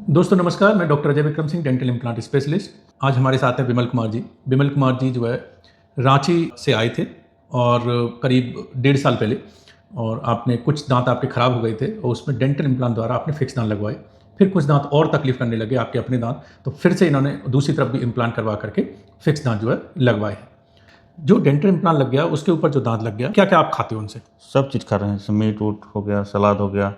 दोस्तों नमस्कार, मैं doctor Ajay Vikram Singh, dental implant specialist. आज हमारे साथ हैं विमल कुमार जी। विमल कुमार जी जो है रांची से आए थे और करीब 1.5 साल पहले, और आपने कुछ दांत आपके ख़राब हो गए थे और उसमें डेंटल इम्प्लांट द्वारा आपने फिक्स दांत लगवाए। फिर कुछ दांत और तकलीफ करने लगे आपके अपने दांत, तो फिर से इन्होंने दूसरी तरफ भी इम्प्लांट करवा करके फिक्स दांत जो है लगवाए हैं। जो डेंटल इम्प्लांट लग गया उसके ऊपर जो दांत लग गया, क्या क्या आप खाते हो उनसे? सब चीज़ खा रहे हैं, जैसे मीट ऊट हो गया, सलाद हो गया,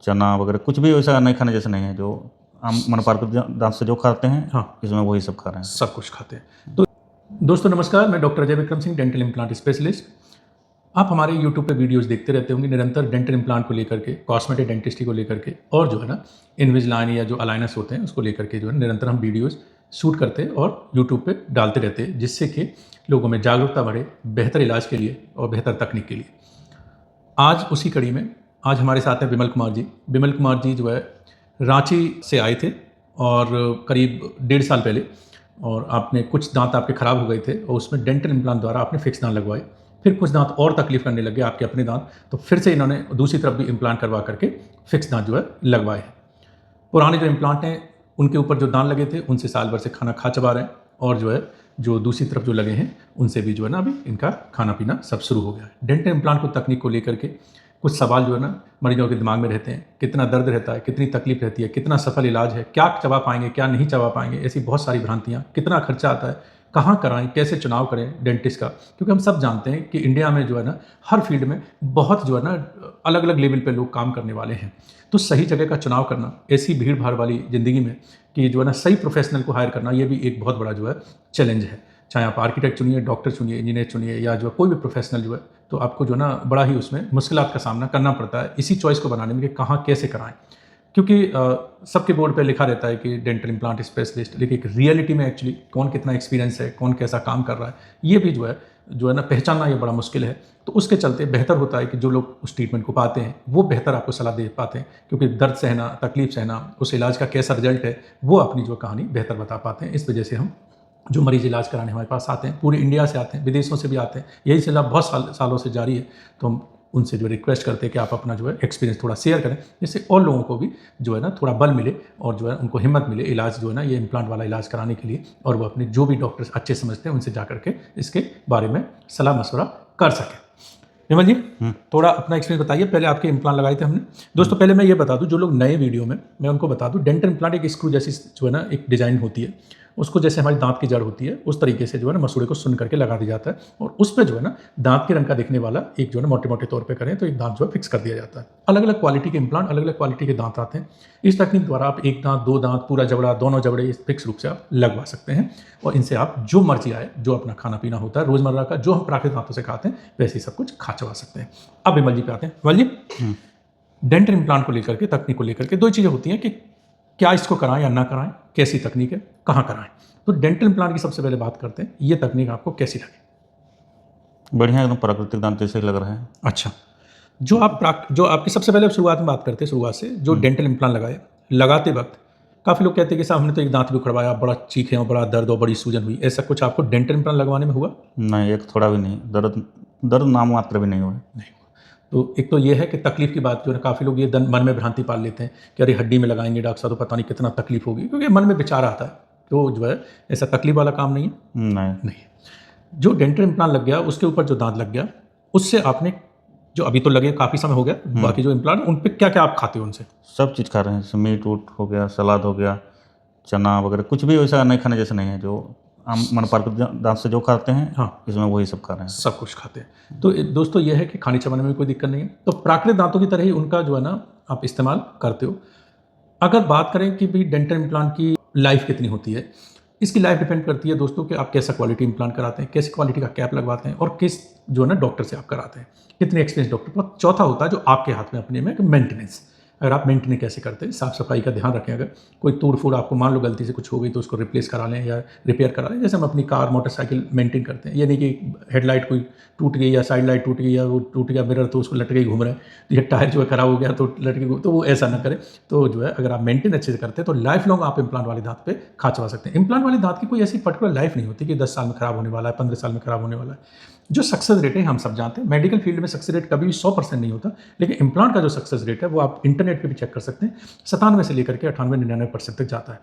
चना वगैरह, कुछ भी वैसा नहीं खाने जैसा नहीं है। जो हम मनपार्क दांत से जो खाते हैं, हाँ, इसमें वही सब खा रहे हैं। सब कुछ खाते हैं। तो दोस्तों नमस्कार, मैं doctor Ajay Vikram Singh, dental implant specialist. आप हमारे यूट्यूब पे वीडियोस देखते रहते होंगे निरंतर डेंटल इम्प्लांट को लेकर के, कॉस्मेटिक डेंटिस्ट्री को लेकर के, और जो है ना इनविजिलाइन या जो अलाइनस होते हैं उसको लेकर के जो है निरंतर हम वीडियोस शूट करते हैं और यूट्यूब पे डालते रहते हैं, जिससे कि लोगों में जागरूकता बढ़े बेहतर इलाज के लिए और बेहतर तकनीक के लिए। आज उसी कड़ी में आज हमारे साथ हैं विमल कुमार जी। विमल कुमार जी जो है रांची से आए थे और करीब 1.5 साल पहले, और आपने कुछ दांत आपके ख़राब हो गए थे और उसमें डेंटल इम्प्लांट द्वारा आपने फिक्स दांत लगवाए। फिर कुछ दांत और तकलीफ करने लगे आपके अपने दांत, तो फिर से इन्होंने दूसरी तरफ भी इम्प्लांट करवा करके फिक्स दांत जो है लगवाए हैं। पुराने जो इम्प्लांट हैं उनके ऊपर जो दांत लगे थे उनसे साल भर से खाना खा चबा रहे हैं, और जो है जो दूसरी तरफ जो लगे हैं उनसे भी जो है ना अभी इनका खाना पीना सब शुरू हो गया है। डेंटल इम्प्लांट को तकनीक को लेकर के कुछ सवाल जो है ना मरीजों के दिमाग में रहते हैं, कितना दर्द रहता है, कितनी तकलीफ रहती है, कितना सफल इलाज है, क्या चबा पाएंगे क्या नहीं चबा पाएंगे, ऐसी बहुत सारी भ्रांतियाँ, कितना खर्चा आता है, कहाँ कराएं, कैसे चुनाव करें डेंटिस्ट का। क्योंकि हम सब जानते हैं कि इंडिया में जो है ना हर फील्ड में बहुत जो है ना अलग अलग लेवल पे लोग काम करने वाले हैं, तो सही जगह का चुनाव करना ऐसी भीड़ भाड़ वाली ज़िंदगी में कि जो है ना सही प्रोफेशनल को हायर करना, ये भी एक बहुत बड़ा जो है चैलेंज है। चाहे आप आर्किटेक्ट चुनिए, डॉक्टर चुनिए, इंजीनियर चुनिए, या जो कोई भी प्रोफेशनल जो है, तो आपको जो ना बड़ा ही उसमें मुश्किलात का सामना करना पड़ता है इसी चॉइस को बनाने में कि कहाँ कैसे कराएं। क्योंकि सबके बोर्ड पे लिखा रहता है कि डेंटल इम्प्लांट स्पेशलिस्ट, लेकिन एक रियलिटी में एक्चुअली कौन कितना एक्सपीरियंस है, कौन कैसा काम कर रहा है, ये भी जो है ना पहचानना ये बड़ा मुश्किल है। तो उसके चलते बेहतर होता है कि जो लोग उस ट्रीटमेंट को पाते हैं वो बेहतर आपको सलाह दे पाते हैं, क्योंकि दर्द सहना, तकलीफ सहना, उस इलाज का कैसा रिजल्ट है, वो अपनी जो कहानी बेहतर बता पाते हैं। इस वजह से हम जो मरीज इलाज कराने हमारे पास आते हैं, पूरी इंडिया से आते हैं, विदेशों से भी आते हैं, यही सिलसिला बहुत सालों से जारी है। तो हम उनसे जो रिक्वेस्ट करते हैं कि आप अपना जो है एक्सपीरियंस थोड़ा शेयर करें, जिससे और लोगों को भी जो है ना थोड़ा बल मिले और जो है उनको हिम्मत मिले इलाज जो है ना ये इम्प्लांट वाला इलाज कराने के लिए, और वो अपने जो भी डॉक्टर्स अच्छे समझते हैं उनसे जा करके इसके बारे में सलाह मशवरा कर सकें। विमल जी, थोड़ा अपना एक्सपीरियंस बताइए। पहले आपके इम्प्लांट लगाए थे हमने। दोस्तों पहले मैं ये बता दूं, जो लोग नए वीडियो में, मैं उनको बता दूं, डेंटल इम्प्लांट एक स्क्रू जैसी जो है ना एक डिजाइन होती है, उसको जैसे हमारी दांत की जड़ होती है उस तरीके से जो है ना मसूड़े को सुन करके लगा दिया जाता है, और उस पर जो है ना दांत के रंग का दिखने वाला एक जो है ना मोटे मोटे तौर पे करें तो एक दांत जो है फिक्स कर दिया जाता है। अलग अलग क्वालिटी के इम्प्लांट, अलग अलग क्वालिटी के दांत आते हैं। इस तकनीक द्वारा आप एक दांत, दो दांत, पूरा जबड़ा, दोनों जबड़े फिक्स रूप से आप लगवा सकते हैं, और इनसे आप जो मर्जी आए, जो अपना खाना पीना होता है रोजमर्रा का, जो हम प्राकृतिक दांतों से खाते हैं वैसे ही सब कुछ खा चबा सकते हैं। अब विमल जी पे आते हैं। विमल जी, डेंटल इम्प्लांट को लेकर के, तकनीक को लेकर के दो चीज़ें होती हैं कि क्या इसको कराएं या ना कराएं, कैसी तकनीक है, कहाँ कराएं। तो डेंटल इम्प्लांट की सबसे पहले बात करते हैं, ये तकनीक आपको कैसी लगी? बढ़िया, एकदम प्राकृतिक दांत जैसे ही लग रहा है। अच्छा, जो आपकी सबसे पहले शुरुआत में बात करते हैं, शुरुआत से जो डेंटल इम्प्लांट लगाए, लगाते वक्त काफ़ी लोग कहते हैं कि साहब हमने तो एक दांत भी उखड़वाया, बड़ा चीखे और बड़ा दर्द और बड़ी सूजन हुई, ऐसा कुछ आपको डेंटल इम्प्लांट लगवाने में हुआ? नहीं, एक थोड़ा भी नहीं, दर्द दर्द नाम मात्र भी नहीं हुआ। नहीं। तो एक तो ये है कि तकलीफ की बात जो है काफ़ी लोग ये मन में भ्रांति पाल लेते हैं कि अरे हड्डी में लगाएंगे डॉक्टर साहब तो पता नहीं कितना तकलीफ होगी, क्योंकि मन में विचार आता है, तो जो है ऐसा तकलीफ वाला काम नहीं है। नहीं, नहीं। जो डेंटल इम्प्लांट लग गया उसके ऊपर जो दांत लग गया, उससे आपने जो अभी तो लगे काफ़ी समय हो गया, बाकी जो इम्प्लांट उन पे क्या क्या आप खाते हो उनसे? सब चीज़ खा रहे हैं, जैसे मीट ऊट हो गया, सलाद हो गया, चना वगैरह, कुछ भी वैसा नहीं खाने जैसा नहीं है। जो हम मनपार्क दांत से जो खाते हैं, हाँ, इसमें वही सब खा रहे हैं। सब कुछ खाते हैं। तो दोस्तों ये है कि खाने चबाने में कोई दिक्कत नहीं है, तो प्राकृतिक दांतों की तरह ही उनका जो है ना आप इस्तेमाल करते हो। अगर बात करें कि भाई डेंटल इम्प्लांट की लाइफ कितनी होती है, इसकी लाइफ डिपेंड करती है दोस्तों कि आप कैसा क्वालिटी इम्प्लांट कराते हैं, कैसी क्वालिटी का कैप लगवाते हैं, और किस जो है ना डॉक्टर से आप कराते हैं, कितने एक्सपीरियंस डॉक्टर। और चौथा होता है जो आपके हाथ में अपने में, मेंटेनेंस। अगर आप मेंटेन कैसे करते हैं, साफ सफाई का ध्यान रखें। अगर कोई तोड़ फोड़ आपको मान लो गलती से कुछ हो गई तो उसको रिप्लेस करा लें या रिपेयर करा लें, जैसे हम अपनी कार मोटरसाइकिल मेंटेन करते हैं। ये नहीं कि हेडलाइट कोई टूट गई या साइड लाइट टूट गई या वो टूट गया मिरर तो उसको लटके ही घूम रहे हैं, तो ये टायर जो है खराब हो गया तो लटके घूम, तो वो ऐसा ना करें। तो जो है अगर आप मेंटेन अच्छे से करते हैं तो लाइफ लॉन्ग आप इम्प्लांट वाले दांत पे खा चबा सकते हैं। इम्प्लांट वाले दांत की कोई ऐसी पर्टिकुलर लाइफ नहीं होती कि 10 साल में खराब होने वाला है, 15 साल में खराब होने वाला है। जो सक्सेस रेट है हम सब जानते हैं, मेडिकल फील्ड में सक्सेस रेट कभी भी 100% नहीं होता, लेकिन इम्प्लांट का जो सक्सेस रेट है वो आप इंटरनेट इंटरनेट पे भी चेक कर सकते हैं, 97 से लेकर के 98-99% तक जाता है।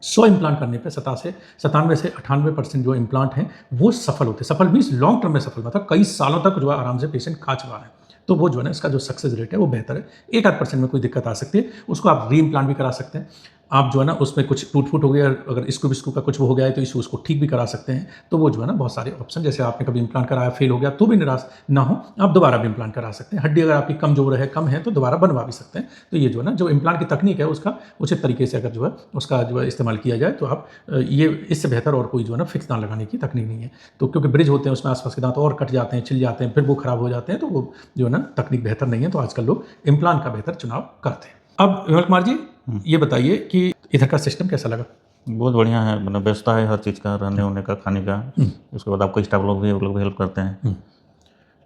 100 इम्प्लांट करने पे 97 से 98% जो इम्प्लांट हैं वो सफल होते हैं। सफल मीन्स लॉन्ग टर्म में सफल, मतलब कई सालों तक जो है आराम से पेशेंट खा चुका है। तो वो जो है ना, इसका जो सक्सेस रेट है वो बेहतर है। 1-8% में कोई दिक्कत आ सकती है, उसको आप री इम्प्लांट भी करा सकते हैं। आप जो है ना, उसमें कुछ टूट फूट हो गया, अगर स्क्रू का कुछ वो हो गया है तो इशू उसको ठीक भी करा सकते हैं। तो वो जो है ना, बहुत सारे ऑप्शन, जैसे आपने कभी इम्प्लांट कराया फेल हो गया तो भी निराश ना हो, आप दोबारा भी इम्प्लांट करा सकते हैं। हड्डी अगर आपकी कमजोर है, कम है, तो दोबारा बनवा भी सकते हैं। तो ये जो है ना, जो इम्प्लांट की तकनीक है उसका उचित तरीके से अगर जो है उसका जो है इस्तेमाल किया जाए तो आप ये इससे बेहतर और कोई जो है ना फिक्स दांत लगाने की तकनीक नहीं है। तो क्योंकि ब्रिज होते हैं उसमें आसपास के दांत और कट जाते हैं, छिल जाते हैं, फिर वो खराब हो जाते हैं, तो वो जो है ना तकनीक बेहतर नहीं है। तो आजकल लोग इम्प्लांट का बेहतर चुनाव करते हैं। अब विमल कुमार जी, ये बताइए कि इधर का सिस्टम कैसा लगा? बहुत बढ़िया है, मतलब व्यवस्था है हर चीज़ का, रहने होने का, खाने का। उसके बाद आपको स्टाफ लोग भी, वो लोग भी हेल्प करते हैं।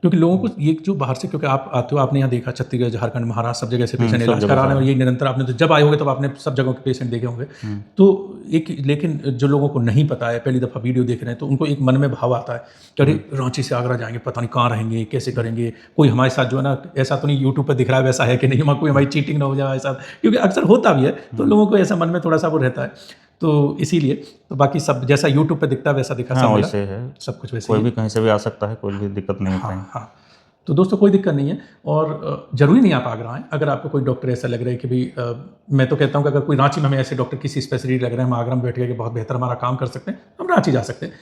क्योंकि लोगों को ये जो बाहर से, क्योंकि आप आते हो, आपने यहाँ देखा छत्तीसगढ़, झारखंड, महाराष्ट्र, सब जगह से पेशेंट सब इलाज जगह करा रहे से। हैं, और ये निरंतर आपने तो जब आए होंगे तब आपने सब जगहों के पेशेंट देखे होंगे। तो एक, लेकिन जो लोगों को नहीं पता है, पहली दफ़ा वीडियो देख रहे हैं, तो उनको एक मन में भाव आता है कि अरे रांची से आगरा जाएंगे, पता नहीं कहाँ रहेंगे, कैसे करेंगे, कोई हमारे साथ जो है ना, ऐसा तो नहीं यूट्यूब पर दिख रहा है वैसा है कि नहीं, कोई हमारी चीटिंग ना हो जाए हमारे साथ, क्योंकि अक्सर होता भी है। तो लोगों को ऐसा मन में थोड़ा सा वो रहता है। तो इसीलिए तो बाकी सब जैसा यूट्यूब पे दिखता है वैसा दिखा, हाँ, सब मिला, वैसे है। सब कुछ वैसे कोई ही भी कहीं से भी आ सकता है, कोई भी दिक्कत नहीं होता है। हाँ। तो दोस्तों कोई दिक्कत नहीं है, और ज़रूरी नहीं आप आगरा आएँ। अगर आपको कोई डॉक्टर ऐसा लग रहा है कि भाई, मैं तो कहता हूँ कि अगर कोई रांची में हमें ऐसे डॉक्टर किसी स्पेशलिटी लग रहे हैं, हम आगरा में बैठ के बहुत बेहतर हमारा काम कर सकते हैं, हम रांची जा सकते हैं।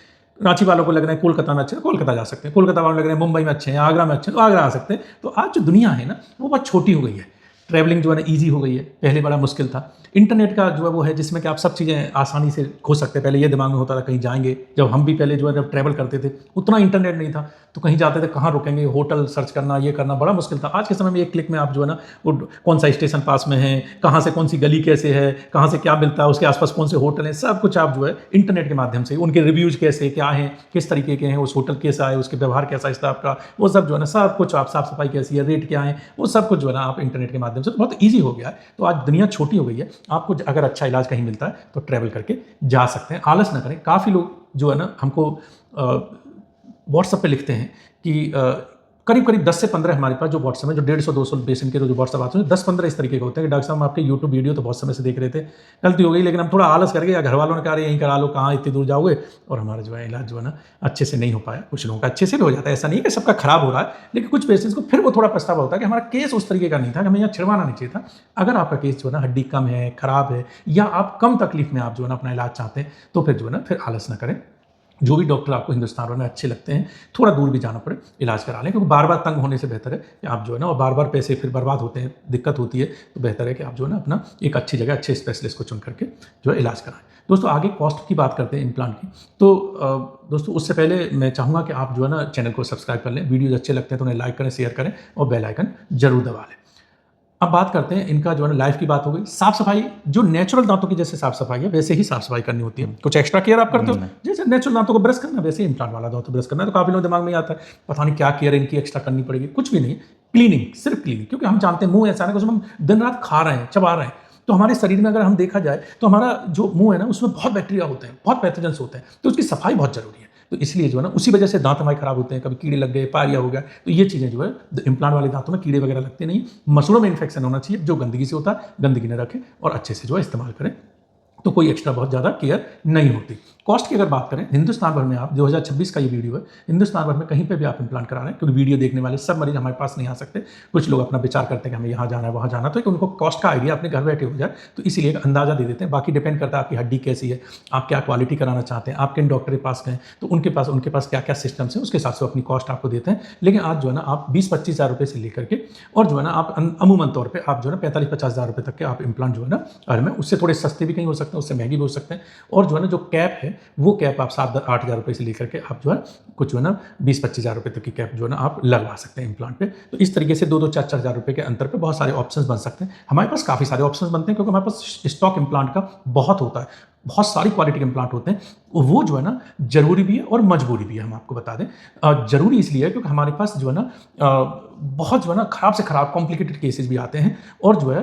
रांची वालों को लग रहे हैं कोलकाता में अच्छे हैं, कोलकाता जा सकते हैं। कोलकाता वालों को लग रहे हैं मुंबई में अच्छे हैं, आगरा में अच्छे हैं, तो आगरा आ सकते हैं। तो आज जो दुनिया है ना, वो बहुत छोटी हो गई है। ट्रैवलिंग जो है ना ईजी हो गई है, पहले बड़ा मुश्किल था। इंटरनेट का जो है वो है जिसमें कि आप सब चीज़ें आसानी से खो सकते हैं। पहले ये दिमाग में होता था कहीं जाएंगे, जब हम भी पहले जो है जब ट्रैवल करते थे उतना इंटरनेट नहीं था, तो कहीं जाते थे कहाँ रुकेंगे, होटल सर्च करना, ये करना बड़ा मुश्किल था। आज के समय में एक क्लिक में आप जो है ना, वो कौन सा स्टेशन पास में है, कहाँ से कौन सी गली कैसे है, कहाँ से क्या मिलता है, उसके आसपास कौन से होटल हैं, सब कुछ आप जो है इंटरनेट के माध्यम से, उनके रिव्यूज़ कैसे क्या हैं, किस तरीके के हैं, उस होटल कैसा है, उसके व्यवहार कैसा है स्टाफ का, वो सब जो है ना, सब कुछ आप, साफ सफाई कैसी है, रेट क्या है, वो सब कुछ जो है ना आप इंटरनेट के माध्यम से, तो बहुत ईजी हो गया है। तो आज दुनिया छोटी हो गई है, आपको अगर अच्छा इलाज कहीं मिलता है तो ट्रैवल करके जा सकते हैं, आलस ना करें। काफ़ी लोग जो है ना हमको व्हाट्सएप पे लिखते हैं कि करीब 10 से 15 हमारे पास जो व्हाट्सएप है, जो 150-200 पेशेंट के जो व्हाट्सएप आते हैं, 10-15 इस तरीके के होते हैं कि डॉक्टर साहब हम आपके यूट्यूब वीडियो तो बहुत समय से देख रहे थे, गलती हो गई, लेकिन हम थोड़ा आलस करके, या घर वालों ने कहा यहीं करा लो, कहाँ इतनी दूर जाओगे, और हमारा जो है इलाज जो है ना अच्छे से नहीं हो पाया। कुछ लोगों का अच्छे से भी हो जाता है, ऐसा नहीं है कि सबका खराब हो रहा है, लेकिन कुछ पेशेंट्स को फिर वो थोड़ा पछतावा होता है कि हमारा केस उस तरीके का नहीं था, कि हमें यहाँ छिड़वाना नहीं चाहिए था। अगर आपका केस जो है ना हड्डी कम है, खराब है, या आप कम तकलीफ में आप जो है ना अपना इलाज चाहते हैं, तो फिर जो है ना फिर आलस ना करें। जो भी डॉक्टर आपको हिंदुस्तान भर में अच्छे लगते हैं, थोड़ा दूर भी जाना पड़े, इलाज करा लें, क्योंकि बार बार तंग होने से बेहतर है कि आप जो है ना, और बार बार पैसे फिर बर्बाद होते हैं, दिक्कत होती है, तो बेहतर है कि आप जो है ना अपना एक अच्छी जगह, अच्छे स्पेशलिस्ट को चुन करके जो है इलाज कराएं। दोस्तों आगे कॉस्ट की बात करते हैं इम्प्लांट की। तो दोस्तों उससे पहले मैं चाहूँगा कि आप जो है ना चैनल को सब्सक्राइब कर लें, वीडियोज़ अच्छे लगते हैं तो उन्हें लाइक करें, शेयर करें, और बेल आइकन जरूर दबा लें। अब बात करते हैं इनका जो है ना, लाइफ की बात हो गई। साफ सफाई, जो नेचुरल दांतों की जैसे साफ सफाई है वैसे ही साफ सफाई करनी होती है। कुछ एक्स्ट्रा केयर आप करते हो, जैसे नेचुरल दांतों को ब्रश करना, वैसे इम्प्लांट वाला दांतों ब्रश करना। तो काफी लोग दिमाग में आता है पता नहीं क्या केयर इनकी एक्स्ट्रा करनी पड़ेगी, कुछ भी नहीं। क्लीनिंग, सिर्फ क्लीनिंग, क्योंकि हम जानते हैं मुंह ऐसा है कि उसमें हम दिन रात खा रहे हैं, चबा रहे हैं, तो हमारे शरीर में अगर हम देखा जाए तो हमारा जो मुंह है ना, उसमें बहुत बैक्टीरिया होते हैं, बहुत पैथोजेंस होते हैं, तो उसकी सफाई बहुत जरूरी है। तो इसलिए जो है ना, उसी वजह से दांत हमारे खराब होते हैं, कभी कीड़े लग गए, पारिया हो गया, तो ये चीज़ें जो है इम्प्लांट वाले दांतों में कीड़े वगैरह लगते नहीं। मसूड़ों में इन्फेक्शन होना चाहिए, जो गंदगी से होता है, गंदगी न रखें और अच्छे से जो है इस्तेमाल करें, तो कोई एक्स्ट्रा बहुत ज़्यादा केयर नहीं होती। कॉस्ट की अगर बात करें, हिंदुस्तान भर में आप 2026 का ये वीडियो है, हिंदुस्तान भर में कहीं पे भी आप इम्प्लांट करा रहे हैं, क्योंकि वीडियो देखने वाले सब मरीज हमारे पास नहीं आ सकते। कुछ लोग अपना विचार करते हैं कि हमें यहाँ जाना है, वहाँ जाना, तो उनको कॉस्ट का आइडिया अपने घर बैठे हो जाए, तो इसीलिए एक अंदाजा दे देते हैं। बाकी डिपेंड करता है आपकी हड्डी कैसी है, आप क्या क्वालिटी कराना चाहते हैं, आप किन डॉक्टर के पास गए, तो उनके पास क्या क्या सिस्टम्स है, उसके हिसाब से अपनी कॉस्ट आपको देते हैं। लेकिन आज जो है ना आप 20-25 हज़ार रुपये से लेकर के, और जो है ना आप अमूमन तौर पर आप जो है ना 45-50 हज़ार रुपये तक के आप इम्प्लांट जो है ना घर में, उससे थोड़े सस्ते भी कहीं हो सकते हैं, उससे महंगी भी हो सकते हैं। और जो है ना जो कैप है, वो कैप आप 7-8 हज़ार रुपये से लेकर के आप जो है कुछ जो है ना 20-25 हज़ार रुपये तक की कैप जो है ना आप लगवा सकते हैं इम्प्लांट पे। तो इस तरीके से 2-2, 4-4 हज़ार रुपये के अंतर पे बहुत सारे ऑप्शंस बन सकते हैं। हमारे पास काफ़ी सारे ऑप्शंस बनते हैं, क्योंकि हमारे पास स्टॉक इम्प्लांट का बहुत होता है, बहुत सारी क्वालिटी के इम्प्लांट होते हैं। वो जो है ना जरूरी भी है और मजबूरी भी है, हम आपको बता दें। जरूरी इसलिए है क्योंकि हमारे पास जो है ना बहुत जो है ना ख़राब से ख़राब कॉम्प्लिकेटेड केसेस भी आते हैं। और जो है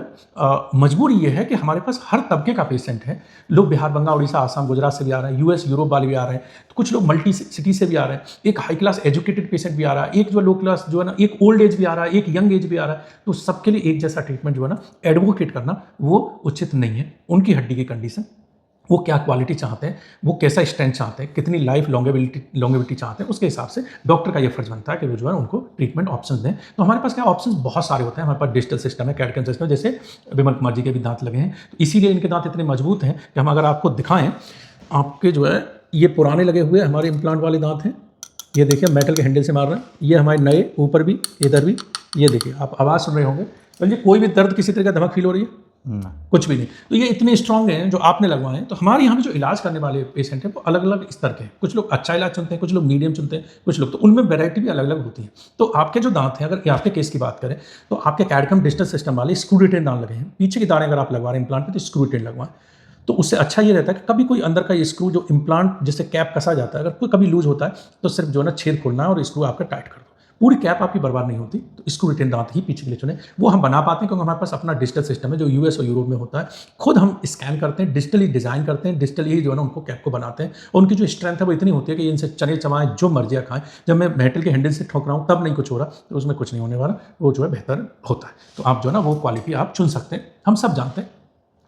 मजबूरी ये है कि हमारे पास हर तबके का पेशेंट है। लोग बिहार, बंगाल, उड़ीसा, आसाम, गुजरात से भी आ रहे हैं, यूएस, यूरोप वाले भी आ रहे हैं, तो कुछ लोग मल्टी सिटी से भी आ रहे हैं, एक हाई क्लास एजुकेटेड पेशेंट भी आ रहा है, एक जो लो क्लास जो है ना, एक ओल्ड एज भी आ रहा है, एक यंग एज भी आ रहा है। तो सबके लिए एक जैसा ट्रीटमेंट जो है ना एडवोकेट करना वो उचित नहीं है। उनकी हड्डी की कंडीशन, वो क्या क्वालिटी चाहते हैं, वो कैसा स्ट्रेंथ चाहते हैं, कितनी लाइफ लॉन्गेविटी चाहते हैं, उसके हिसाब से डॉक्टर का ये फर्ज बनता है कि वो जो है उनको ट्रीटमेंट ऑप्शंस दें। तो हमारे पास क्या ऑप्शंस बहुत सारे होते हैं। हमारे पास डिजिटल सिस्टम है, कैड-कैम सिस्टम, जैसे विमल कुमार जी के भी दांत लगे हैं, तो इसीलिए इनके दांत इतने मजबूत हैं कि हम अगर आपको दिखाएं, आपके जो है ये पुराने लगे हुए हमारे इम्प्लांट वाले दांत हैं, ये देखिए मेटल के हैंडल से मार रहे हैं, ये हमारे नए ऊपर भी, इधर भी, ये देखिए आप आवाज़ सुन रहे होंगे। बोलिए कोई भी दर्द किसी तरह का धमक फील हो रही है? कुछ भी नहीं। तो ये इतने स्ट्रांग हैं जो आपने लगवाए हैं। तो हमारे यहाँ पे जो इलाज करने वाले पेशेंट हैं वो अलग अलग स्तर के हैं। कुछ लोग अच्छा इलाज चुनते हैं, कुछ लोग मीडियम चुनते हैं, कुछ लोग, तो उनमें वैरायटी भी अलग अलग होती है। तो आपके जो दांत हैं, अगर आपके केस की बात करें तो आपके कैड-कैम डिजिटल सिस्टम वाले स्क्रू रिटेन दांत लगे हैं। पीछे के दाने अगर आप लगवा रहे हैं इम्प्लांट पे तो स्क्रू रिटेन लगवाएं। तो उससे अच्छा ये रहता है कि कभी कोई अंदर का ये स्क्रू जो इम्प्लांट जिससे कैप कसा जाता है, अगर कोई कभी लूज होता है तो सिर्फ जो है ना छेद खोलना है और स्क्रू आपका टाइट कर दो, पूरी कैप आपकी बर्बाद नहीं होती। तो स्क्रू रिटेन दांत ही पीछे के लिए चुने। वो हम बना पाते हैं क्योंकि हमारे पास अपना डिजिटल सिस्टम है जो यूएस और यूरोप में होता है। खुद हम स्कैन करते हैं, डिजिटली डिज़ाइन करते हैं, डिजिटली जो है ना उनको कैप को बनाते हैं। और उनकी जो स्ट्रेंथ है वो इतनी होती है कि इनसे चने चबाएं जो मर्जियाँ खाएं। जब मैं मेटल के हैंडल से ठोक रहा हूँ तब नहीं कुछ हो रहा, तो उसमें कुछ नहीं होने वाला, वो जो है बेहतर होता है। तो आप जो है ना वो क्वालिटी आप चुन सकते हैं। हम सब जानते हैं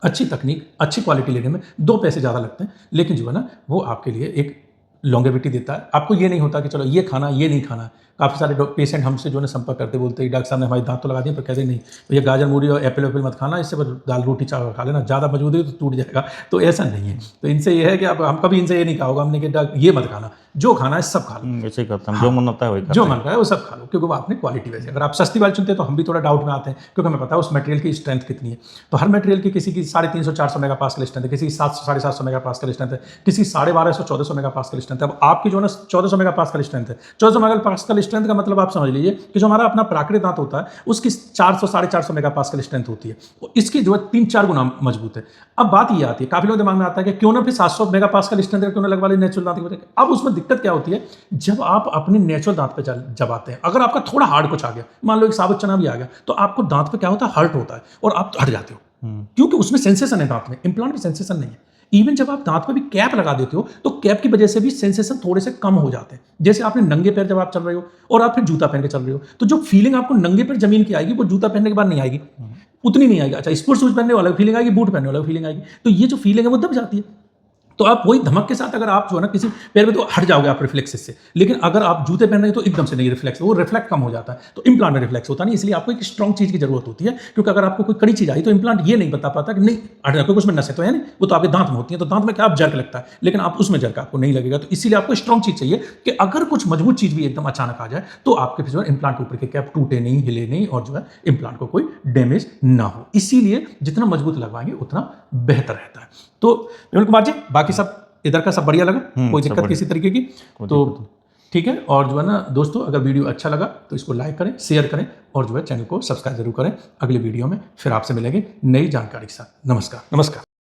अच्छी तकनीक, अच्छी क्वालिटी लेने में 2 पैसे ज़्यादा लगते हैं, लेकिन जो है ना वो आपके लिए एक लॉन्गेविटी देता है। आपको ये नहीं होता कि चलो ये खाना, ये नहीं खाना। काफ़ी सारे पेशेंट हमसे जो है ना संपर्क करते बोलते हैं डॉक्टर साहब ने हमारे दांत तो लगा दिए, पर कहते नहीं तो ये गाजर मूली और एप्पल वेप्पल मत खाना, इससे बस दाल रोटी चावल खा लेना, ज़्यादा मजबूत है तो टूट जाएगा। तो ऐसा नहीं है। तो इनसे ये है कि आप, हम कभी इनसे ये नहीं कहा होगा हमने कि ये मत खाना, जो खाना है सब खा लो। ऐसे ही करता हूँ, जो मन होता है वही करता जो मन रहा है वो सब खा लो, क्योंकि वो आपने क्वालिटी वैसे। अगर आप सस्ती वाली चुनते हैं तो हम भी थोड़ा डाउट में आते हैं, क्योंकि हमें पता है उस मटेरियल की स्ट्रेंथ कितनी है। तो हर मटेरियल की किसी की 350-400 मेगापास्कल स्ट्रेंथ है, किसी की 700-750 मेगापास्कल स्ट्रेंथ है, किसी की 1250-1400 मेगापास्कल स्ट्रेंथ है। अब आपकी जो है ना 1400 मेगापास्कल स्ट्रेंथ है। 1400 मेगापास्कल स्ट्रेंथ का मतलब आप समझ लीजिए कि जो हमारा अपना प्राकृतिक दांत होता है उसकी 400-450 मेगापास्कल स्ट्रेंथ होती है, इसकी जो है 3-4 गुना मजबूत है। अब बात ये आती है, काफी लोग दिमाग में आता है कि क्यों ना फिर 700 मेगापास्कल स्ट्रेंथ क्यों ना लगवा ले नेचुरल दांत की। अब उसमें दिक्कत क्या होती है, जब आप अपने नेचुरल दांत पे जब आते हैं, अगर आपका थोड़ा हार्ड कुछ आ गया, मान लो एक साबुत चना भी आ गया, तो आपको दांत पे क्या होता है, हर्ट होता है और आप हट जाते हो, क्योंकि उसमें सेंसेशन है दांत में। इम्प्लांट में सेंसेशन नहीं है। इवन जब आप दांत पे भी कैप लगा देते हो तो कैप की वजह से भी सेंसेशन थोड़े से कम हो जाते हैं। जैसे आपने नंगे पैर जब आप चल रहे हो और आप फिर जूता पहन के चल रहे हो, तो जो फीलिंग आपको नंगे पैर जमीन की आएगी वो जूता पहनने के बाद नहीं आएगी, उतनी नहीं आएगी। अच्छा, स्पोर्ट्स शूज पहनने वाला फीलिंग आएगी, बूट पहनने वाला फीलिंग आएगी। तो ये जो फीलिंग है वो दब जाती है। तो आप वही धमक के साथ अगर आप जो है ना किसी पैर में तो हट जाओगे आप रिफ्लेक्स से, लेकिन अगर आप जूते पहन रहे हैं तो एकदम से नहीं रिफ्लेक्स, वो रिफ्लेक्ट कम हो जाता है। तो इम्प्लांट में रिफ्लेक्स होता नहीं, इसलिए आपको एक स्ट्रॉन्ग चीज़ की जरूरत होती है। क्योंकि अगर आपको कोई कड़ी चीज़ आई तो इम्प्लांट ये नहीं बता पाता कि नहीं हट क्योंकि उसमें नसें तो है नहीं, वो तो आपके दांत में होती है। तो दांत में क्या आप जर्क लगता है, लेकिन आप उसमें जर्क आपको नहीं लगेगा। तो इसीलिए आपको स्ट्रॉन्ग चीज़ चाहिए कि अगर कुछ मजबूत चीज़ भी एकदम अचानक आ जाए तो आपके जो है इम्प्लांट के ऊपर के कैप टूटे नहीं, हिले नहीं और जो है इम्प्लांट को कोई डैमेज ना हो। इसीलिए जितना मजबूत लगवाएंगे उतना बेहतर रहता है। तो विमल कुमार जी, बाकी सब इधर का सब बढ़िया लगा, कोई दिक्कत किसी तरीके की? तो ठीक है। और जो है ना दोस्तों, अगर वीडियो अच्छा लगा तो इसको लाइक करें, शेयर करें और जो है चैनल को सब्सक्राइब जरूर करें। अगले वीडियो में फिर आपसे मिलेंगे नई जानकारी के साथ। नमस्कार।